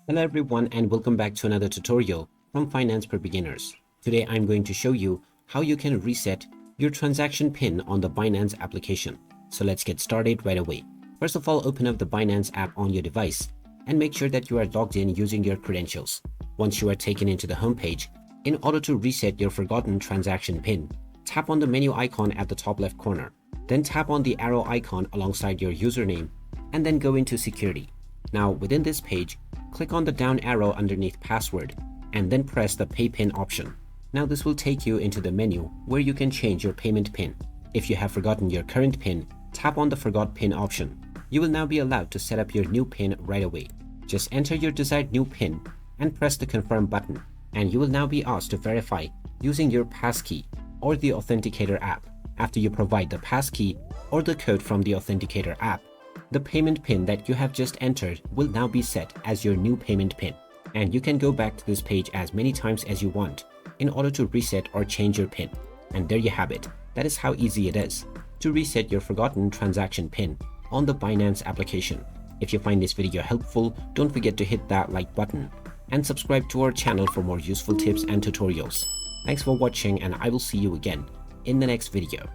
Hello everyone and welcome back to another tutorial from Finance for Beginners. Today I'm going to show you how you can reset your transaction PIN on the Binance application. So let's get started right away. First of all, open up the Binance app on your device and make sure that you are logged in using your credentials. Once you are taken into the home page, in order to reset your forgotten transaction PIN, tap on the menu icon at the top left corner. Then tap on the arrow icon alongside your username and then go into security. Now within this page, click on the down arrow underneath password and then press the pay PIN option. Now this will take you into the menu where you can change your payment PIN. If you have forgotten your current PIN, tap on the forgot PIN option. You will now be allowed to set up your new PIN right away. Just enter your desired new PIN and press the confirm button, and you will now be asked to verify using your passkey or the authenticator app. After you provide the passkey or the code from the authenticator app, the payment PIN that you have just entered will now be set as your new payment PIN, and you can go back to this page as many times as you want in order to reset or change your PIN. And there you have it. That is how easy it is to reset your forgotten transaction PIN on the Binance application. If you find this video helpful, don't forget to hit that like button and subscribe to our channel for more useful tips and tutorials. Thanks for watching, and I will see you again in the next video.